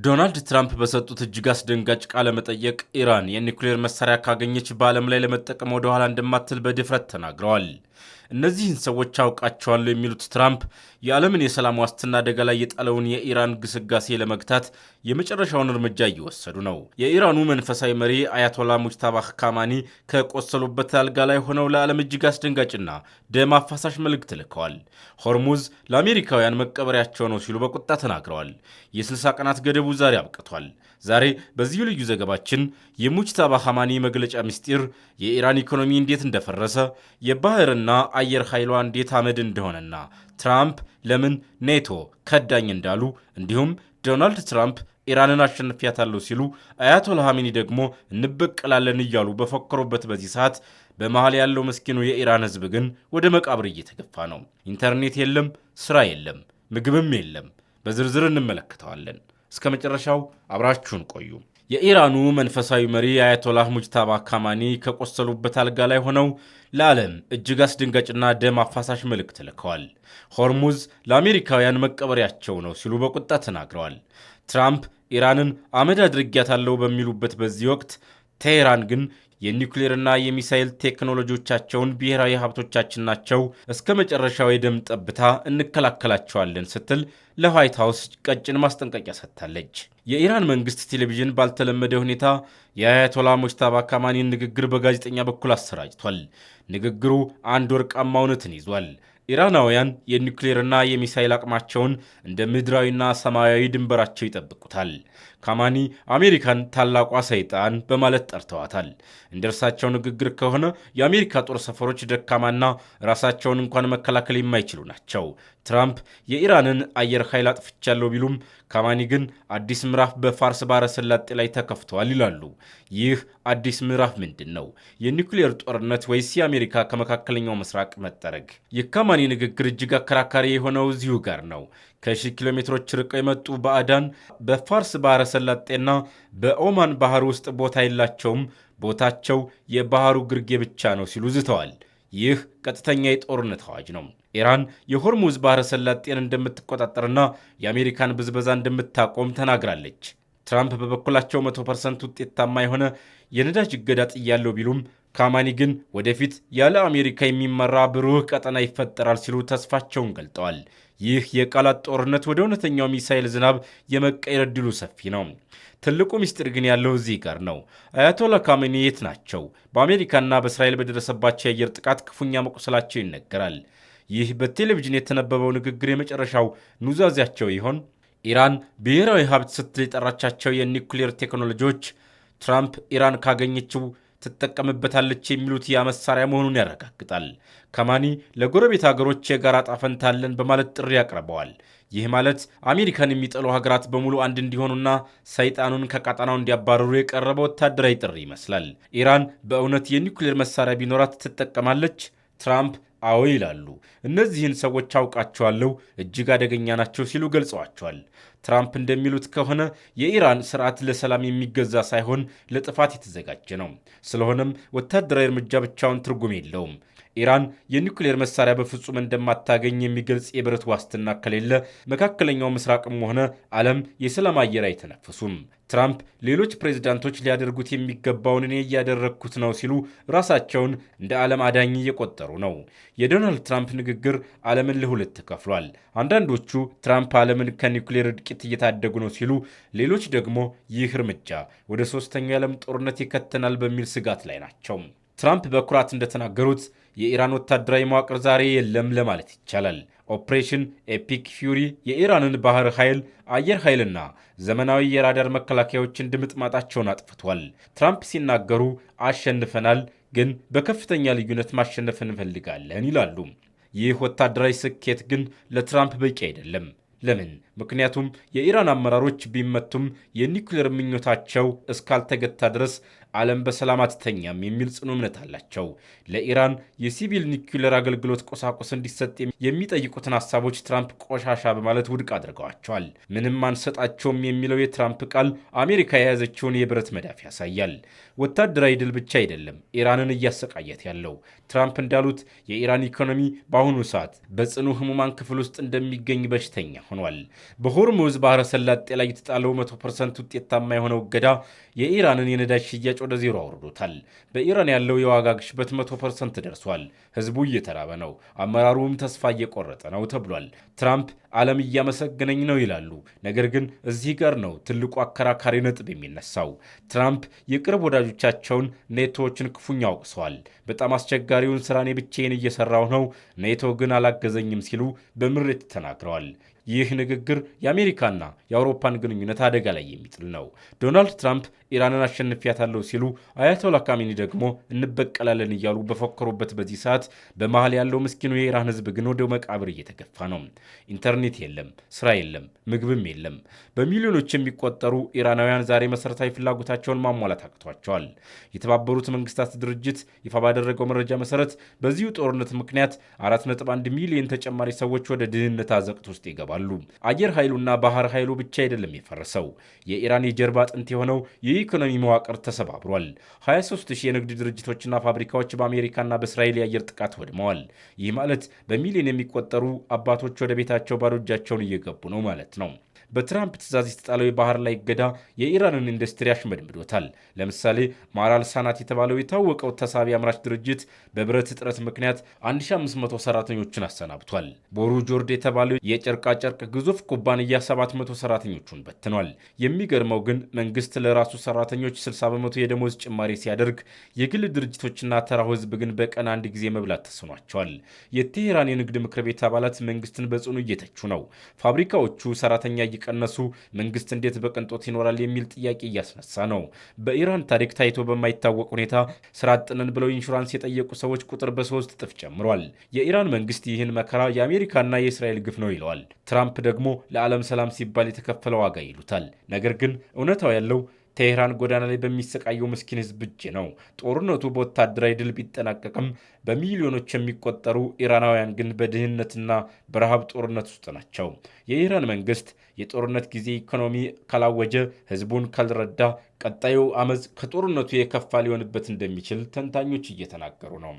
ዶናልድ ትራምፕ በሰጡት እጅግ አስደንጋጭ ቃለ መጠይቅ ኢራን የኒውክሌር መሳሪያ ካገኘች በዓለም ላይ ለመጠቀም ወደ ኋላ እንደማትል በድፍረት ተናግረዋል። እነዚህን ሰዎች አውቃቸዋለሁ የሚሉት ትራምፕ የዓለምን የሰላም ዋስትና አደጋ ላይ የጣለውን የኢራን ግስጋሴ ለመግታት የመጨረሻውን እርምጃ እየወሰዱ ነው። የኢራኑ መንፈሳዊ መሪ አያቶላ ሙጅታባህ ካማኒ ከቆሰሉበት አልጋ ላይ ሆነው ለዓለም እጅግ አስደንጋጭና ደም አፋሳሽ መልእክት ልከዋል። ሆርሙዝ ለአሜሪካውያን መቀበሪያቸው ነው ሲሉ በቁጣ ተናግረዋል። የ60 ቀናት ገደቡ ዛሬ አብቅቷል። ዛሬ በዚሁ ልዩ ዘገባችን የሙጅታባ ኻማኒ መግለጫ ምስጢር፣ የኢራን ኢኮኖሚ እንዴት እንደፈረሰ፣ የባህርና አየር ኃይሏ እንዴት አመድ እንደሆነና ትራምፕ ለምን ኔቶ ከዳኝ እንዳሉ እንዲሁም ዶናልድ ትራምፕ ኢራንን አሸንፊያታለሁ ሲሉ አያቶላ ኻሜኒ ደግሞ እንበቀላለን እያሉ በፎከሩበት በዚህ ሰዓት በመሃል ያለው መስኪኑ የኢራን ሕዝብ ግን ወደ መቃብር እየተገፋ ነው። ኢንተርኔት የለም፣ ስራ የለም፣ ምግብም የለም። በዝርዝር እንመለከተዋለን። እስከ መጨረሻው አብራችሁን ቆዩ። የኢራኑ መንፈሳዊ መሪ አያቶላህ ሙጅታባ ካማኒ ከቆሰሉበት አልጋ ላይ ሆነው ለዓለም እጅግ አስደንጋጭና ደም አፋሳሽ መልእክት ልከዋል። ሆርሙዝ ለአሜሪካውያን መቀበሪያቸው ነው ሲሉ በቁጣ ተናግረዋል። ትራምፕ ኢራንን አመድ አድርጊያታለሁ በሚሉበት በዚህ ወቅት ቴሄራን ግን የኒውክሌርና የሚሳይል ቴክኖሎጂዎቻቸውን ብሔራዊ ሀብቶቻችን ናቸው፣ እስከ መጨረሻው የደም ጠብታ እንከላከላቸዋለን ስትል ለዋይት ሃውስ ቀጭን ማስጠንቀቂያ ሰጥታለች። የኢራን መንግስት ቴሌቪዥን ባልተለመደ ሁኔታ የአያቶላ ሙጅታባ ካማኒን ንግግር በጋዜጠኛ በኩል አሰራጭቷል። ንግግሩ አንድ ወርቃማ እውነትን ይዟል። ኢራናውያን የኒውክሌርና የሚሳይል አቅማቸውን እንደ ምድራዊና ሰማያዊ ድንበራቸው ይጠብቁታል። ካማኒ አሜሪካን ታላቋ ሰይጣን በማለት ጠርተዋታል። እንደ እርሳቸው ንግግር ከሆነ የአሜሪካ ጦር ሰፈሮች ደካማና ራሳቸውን እንኳን መከላከል የማይችሉ ናቸው። ትራምፕ የኢራንን አየር ኃይል አጥፍቻለሁ ቢሉም ካማኒ ግን አዲስ ምዕራፍ በፋርስ ባሕረ ሰላጤ ላይ ተከፍተዋል ይላሉ። ይህ አዲስ ምዕራፍ ምንድን ነው? የኒውክሌር ጦርነት ወይስ የአሜሪካ ከመካከለኛው ምስራቅ መጠረግ? የካማኒ ንግግር እጅግ አከራካሪ የሆነው እዚሁ ጋር ነው። ከ1000 ኪሎ ሜትሮች ርቀው የመጡ ባዕዳን በፋርስ ባሕረ ሰላጤና በኦማን ባህር ውስጥ ቦታ የላቸውም፣ ቦታቸው የባህሩ ግርጌ ብቻ ነው ሲሉ ዝተዋል። ይህ ቀጥተኛ የጦርነት አዋጅ ነው። ኢራን የሆርሙዝ ባሕረ ሰላጤን እንደምትቆጣጠርና የአሜሪካን ብዝበዛ እንደምታቆም ተናግራለች። ትራምፕ በበኩላቸው 100% ውጤታማ የሆነ የነዳጅ እገዳ ጥያለሁ ቢሉም ካማኒ ግን ወደፊት ያለ አሜሪካ የሚመራ ብሩህ ቀጠና ይፈጠራል ሲሉ ተስፋቸውን ገልጠዋል። ይህ የቃላት ጦርነት ወደ እውነተኛው ሚሳኤል ዝናብ የመቀየር ዕድሉ ሰፊ ነው። ትልቁ ምስጢር ግን ያለው እዚህ ጋር ነው። አያቶላ ካሜኒ የት ናቸው? በአሜሪካና በእስራኤል በደረሰባቸው የአየር ጥቃት ክፉኛ መቁሰላቸው ይነገራል። ይህ በቴሌቪዥን የተነበበው ንግግር የመጨረሻው ኑዛዜያቸው ይሆን? ኢራን ብሔራዊ ሀብት ስትል የጠራቻቸው የኒውክሌር ቴክኖሎጂዎች ትራምፕ ኢራን ካገኘችው ትጠቀምበታለች የሚሉት ያ መሳሪያ መሆኑን ያረጋግጣል። ካማኒ ለጎረቤት ሀገሮች የጋራ ዕጣ ፈንታ አለን በማለት ጥሪ አቅርበዋል። ይህ ማለት አሜሪካን የሚጠሉ ሀገራት በሙሉ አንድ እንዲሆኑና ሰይጣኑን ከቀጠናው እንዲያባረሩ የቀረበ ወታደራዊ ጥሪ ይመስላል። ኢራን በእውነት የኒውክሌር መሳሪያ ቢኖራት ትጠቀማለች? ትራምፕ አዎ ይላሉ። እነዚህን ሰዎች አውቃቸዋለሁ፣ እጅግ አደገኛ ናቸው ሲሉ ገልጸዋቸዋል። ትራምፕ እንደሚሉት ከሆነ የኢራን ስርዓት ለሰላም የሚገዛ ሳይሆን ለጥፋት የተዘጋጀ ነው። ስለሆነም ወታደራዊ እርምጃ ብቻውን ትርጉም የለውም። ኢራን የኒውክሌር መሳሪያ በፍጹም እንደማታገኝ የሚገልጽ የብረት ዋስትና ከሌለ መካከለኛው ምስራቅም ሆነ ዓለም የሰላም አየር አይተነፍሱም። ትራምፕ ሌሎች ፕሬዝዳንቶች ሊያደርጉት የሚገባውን እኔ እያደረግኩት ነው ሲሉ ራሳቸውን እንደ ዓለም አዳኝ እየቆጠሩ ነው። የዶናልድ ትራምፕ ንግግር ዓለምን ለሁለት ከፍሏል። አንዳንዶቹ ትራምፕ ዓለምን ከኒውክሌር እድቂት እየታደጉ ነው ሲሉ፣ ሌሎች ደግሞ ይህ እርምጃ ወደ ሶስተኛው የዓለም ጦርነት ይከተናል በሚል ስጋት ላይ ናቸው። ትራምፕ በኩራት እንደተናገሩት የኢራን ወታደራዊ መዋቅር ዛሬ የለም ለማለት ይቻላል። ኦፕሬሽን ኤፒክ ፊውሪ የኢራንን ባህር ኃይል፣ አየር ኃይልና ዘመናዊ የራዳር መከላከያዎችን ድምጥማጣቸውን አጥፍቷል። ትራምፕ ሲናገሩ አሸንፈናል፣ ግን በከፍተኛ ልዩነት ማሸነፍ እንፈልጋለን ይላሉ። ይህ ወታደራዊ ስኬት ግን ለትራምፕ በቂ አይደለም። ለምን? ምክንያቱም የኢራን አመራሮች ቢመቱም የኒውክሌር ምኞታቸው እስካልተገታ ድረስ ዓለም በሰላም አትተኛም የሚል ጽኑ እምነት አላቸው። ለኢራን የሲቪል ኒውክሌር አገልግሎት ቁሳቁስ እንዲሰጥ የሚጠይቁትን ሀሳቦች ትራምፕ ቆሻሻ በማለት ውድቅ አድርገዋቸዋል። ምንም አንሰጣቸውም የሚለው የትራምፕ ቃል አሜሪካ የያዘችውን የብረት መዳፍ ያሳያል። ወታደራዊ ድል ብቻ አይደለም ኢራንን እያሰቃየት ያለው። ትራምፕ እንዳሉት የኢራን ኢኮኖሚ በአሁኑ ሰዓት በጽኑ ህሙማን ክፍል ውስጥ እንደሚገኝ በሽተኛ ሆኗል። በሆርሙዝ ባህረ ሰላጤ ላይ የተጣለው 100% ውጤታማ የሆነው እገዳ የኢራንን የነዳጅ ሽያጭ ወደ ዜሮ አውርዶታል። በኢራን ያለው የዋጋ ግሽበት 100% ደርሷል። ህዝቡ እየተራበ ነው፣ አመራሩም ተስፋ እየቆረጠ ነው ተብሏል። ትራምፕ ዓለም እያመሰገነኝ ነው ይላሉ። ነገር ግን እዚህ ጋር ነው ትልቁ አከራካሪ ነጥብ የሚነሳው። ትራምፕ የቅርብ ወዳጆቻቸውን ኔቶዎችን ክፉኛ አውቅሰዋል። በጣም አስቸጋሪውን ስራ እኔ ብቻዬን እየሰራሁ ነው፣ ኔቶ ግን አላገዘኝም ሲሉ በምሬት ተናግረዋል። ይህ ንግግር የአሜሪካና የአውሮፓን ግንኙነት አደጋ ላይ የሚጥል ነው። ዶናልድ ትራምፕ ኢራንን አሸንፊያታለሁ ሲሉ፣ አያቶላ ካሚኒ ደግሞ እንበቀላለን እያሉ በፎከሩበት በዚህ ሰዓት በመሃል ያለው ምስኪኑ የኢራን ህዝብ ግን ወደ መቃብር እየተገፋ ነው። ኢንተርኔት የለም፣ ስራ የለም፣ ምግብም የለም። በሚሊዮኖች የሚቆጠሩ ኢራናውያን ዛሬ መሰረታዊ ፍላጎታቸውን ማሟላት አቅቷቸዋል። የተባበሩት መንግስታት ድርጅት ይፋ ባደረገው መረጃ መሰረት በዚሁ ጦርነት ምክንያት 4.1 ሚሊዮን ተጨማሪ ሰዎች ወደ ድህነት አዘቅት ውስጥ ይገባሉ። አየር ኃይሉና ባህር ኃይሉ ብቻ አይደለም የፈረሰው። የኢራን የጀርባ አጥንት የሆነው የኢኮኖሚ መዋቅር ተሰባብሯል። 23,000 የንግድ ድርጅቶችና ፋብሪካዎች በአሜሪካና በእስራኤል የአየር ጥቃት ወድመዋል። ይህ ማለት በሚሊዮን የሚቆጠሩ አባቶች ወደ ቤታቸው ባዶ እጃቸውን እየገቡ ነው ማለት ነው። በትራምፕ ትዕዛዝ የተጣለው የባህር ላይ እገዳ የኢራንን ኢንዱስትሪ አሽመድምዶታል። ለምሳሌ ማራል ሳናት የተባለው የታወቀው ተሳቢ አምራች ድርጅት በብረት እጥረት ምክንያት 1500 ሰራተኞችን አሰናብቷል። ቦሩ ጆርድ የተባለው የጨርቃጨርቅ ግዙፍ ኩባንያ 700 ሰራተኞቹን በትኗል። የሚገርመው ግን መንግስት ለራሱ ሰራተኞች 60 በመቶ የደሞዝ ጭማሪ ሲያደርግ፣ የግል ድርጅቶችና ተራው ህዝብ ግን በቀን አንድ ጊዜ መብላት ተስኗቸዋል። የቴሄራን የንግድ ምክር ቤት አባላት መንግስትን በጽኑ እየተቹ ነው። ፋብሪካዎቹ ሰራተኛ ቀነሱ፣ መንግስት እንዴት በቅንጦት ይኖራል የሚል ጥያቄ እያስነሳ ነው። በኢራን ታሪክ ታይቶ በማይታወቅ ሁኔታ ስራ አጥነን ብለው ኢንሹራንስ የጠየቁ ሰዎች ቁጥር በ3 እጥፍ ጨምሯል። የኢራን መንግስት ይህን መከራ የአሜሪካና የእስራኤል ግፍ ነው ይለዋል። ትራምፕ ደግሞ ለዓለም ሰላም ሲባል የተከፈለ ዋጋ ይሉታል። ነገር ግን እውነታው ያለው ቴሄራን ጎዳና ላይ በሚሰቃየው ምስኪን ህዝብ እጅ ነው። ጦርነቱ በወታደራዊ ድል ቢጠናቀቅም በሚሊዮኖች የሚቆጠሩ ኢራናውያን ግን በድህነትና በረሃብ ጦርነት ውስጥ ናቸው። የኢራን መንግስት የጦርነት ጊዜ ኢኮኖሚ ካላወጀ፣ ህዝቡን ካልረዳ፣ ቀጣዩ አመፅ ከጦርነቱ የከፋ ሊሆንበት እንደሚችል ተንታኞች እየተናገሩ ነው።